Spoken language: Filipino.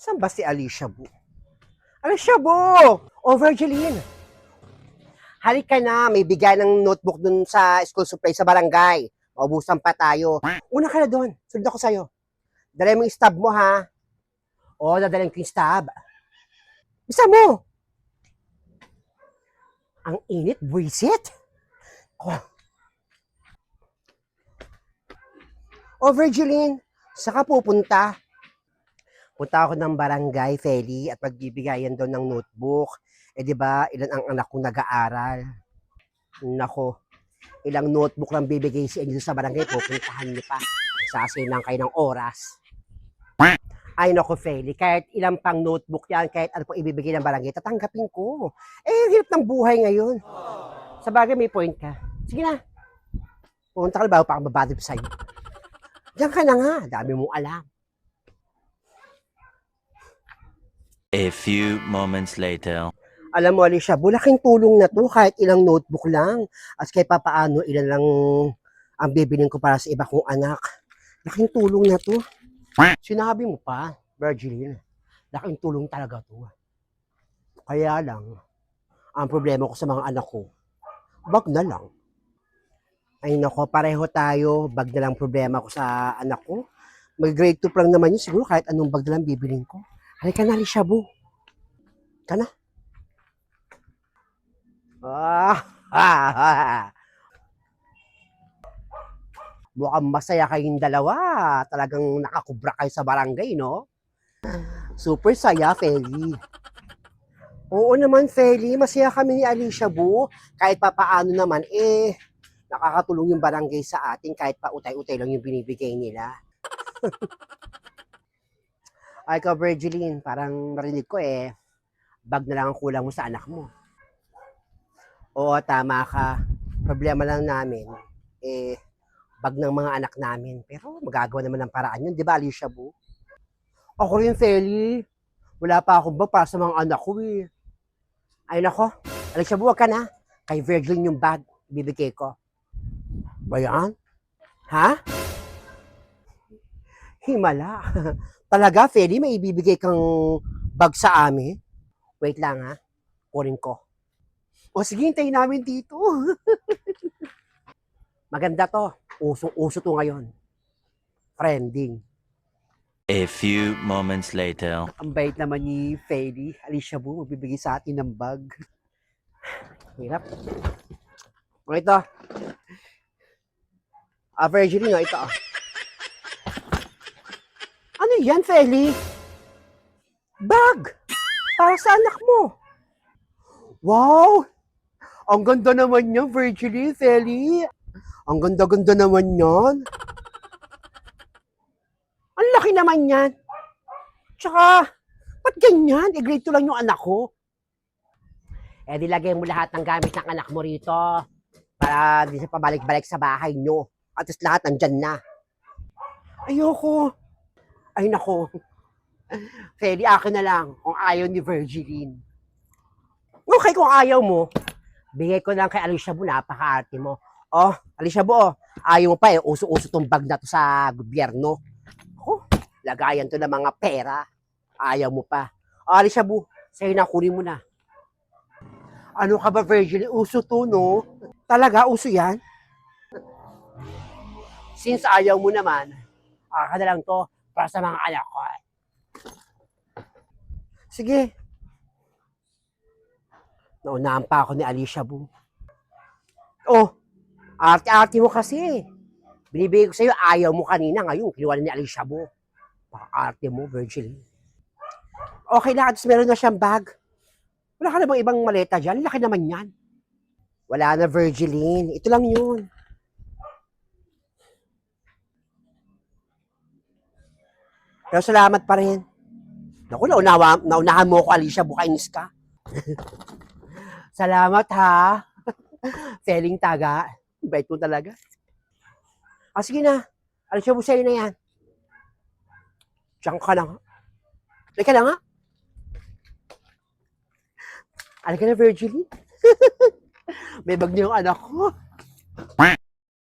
Saan ba si Alicia Bu? Alicia Bu! O Virgilin, halika na. May bigay ng notebook dun sa school supply sa barangay. Maubusan pa tayo. Una ka na doon. Sunod ako sa'yo. Dala mo yung stab mo, ha? O, dadaling ko yung stab. Bisa mo! Ang init, buwisit. Oh. O Virgilin, saan ka pupunta? Punta ako ng barangay, Feli, at magbibigayan doon ng notebook. Eh di ba, ilan ang anak kong nag-aaral? Nako, ilang notebook lang bibigay sa inyo sa barangay, pupuntahan niyo pa. Sasilang kayo ng oras. Ay nako, Feli, kahit ilang pang notebook yan, kahit ano pang ibibigay ng barangay, tatanggapin ko. Eh, hirap ng buhay ngayon. Sa bagay, may point ka. Sige na, pumunta ka na ba pa akong babadip sa'yo? Diyan ka na nga, dami mong alam. A few moments later. Alam mo, Alicia, bulaking tulong na to kahit ilang notebook lang. At kahit papaano, ilan lang ang bibilin ko para sa iba kong anak. Laking tulong na to. Sinabi mo pa, Virgil, laking tulong talaga to. Kaya lang, ang problema ko sa mga anak ko, bag na lang. Ay nako, pareho tayo, bag na lang problema ko sa anak ko. Mag grade 2 lang naman yun, siguro kahit anong bag na lang bibilin ko. Halika na, Alicia, Bu. Ka na. Mukhang masaya kayong dalawa. Talagang nakakubra kayo sa barangay, no? Super saya, Feli. Oo naman, Feli. Masaya kami ni Alicia, Bu. Kahit papaano naman, nakakatulong yung barangay sa atin kahit pa utay-utay lang yung binibigay nila. Ay ka, Virgiline, parang narinig ko bag na lang ang kulang mo sa anak mo. Oo, tama ka. Problema lang namin, bag ng mga anak namin. Pero magagawa naman ng paraan yun, di ba, Alicia Bu? Ako rin, Feli. Wala pa akong bag para sa mga anak ko, eh. Ay, nako. Alicia Bu, wag ka na. Kay Virgil yung bag, bibigay ko. Ba yan? Ha? Himala. Talaga, Feli, may ibibigay kang bag sa amin? Wait lang, ha? Kunin ko. O sige, hintayin namin dito. Maganda to. Usong-uso to ngayon. Trending. A few moments later. Ang bait naman ni Feli. Alicia Bu, magbibigay sa atin ng bag. Hirap. O ito. Virginie, ito. Ano yan, Feli? Bag! Para sa anak mo. Wow! Ang ganda naman niya, Virginie, Feli. Ang ganda-ganda naman yan. Ang laki naman yan. Tsaka, ba't ganyan? Grade 2 lang yung anak ko. Dilagay mo lahat ng gamit ng anak mo rito para di siya pabalik-balik sa bahay nyo. At least lahat nandyan na. Ayoko. Ay nako. Feli, akin na lang kung ayaw ni Virgiline. Okay, kung ayaw mo, bigay ko lang kay Alicia Bu, napaka-arte mo. Oh, Alicia Bu, ayaw mo pa uso-uso tong bag na to sa gobyerno. Oh, lagayan to ng mga pera. Ayaw mo pa. Oh, Alicia Bu, sa'yo na, kunin mo na. Ano ka ba, Virgil? Uso to, no? Talaga, uso yan? Since ayaw mo naman, aka na lang to para sa mga anak ko. Sige. Naunahan pa ako ni Alicia Bu. Oh, arte-arte mo kasi. Binibigay ko sa'yo, ayaw mo kanina. Ngayon, kinuha ni Alicia Bu. Arte mo, Virgil. Okay na, at meron na siyang bag. Wala ka na bang ibang maleta dyan? Laki naman yan. Wala na, Virgiline. Ito lang yun. Pero salamat pa rin. Naku, naunahan mo ako, Alicia Bu, kainis ka. Salamat, ha. Feeling taga. Bait mo talaga. Sige na. Alicia Bu, sa'yo na yan. Diyan ka na nga. Halika na nga. Halika na, Virgilie. May bag niyo yung anak ko.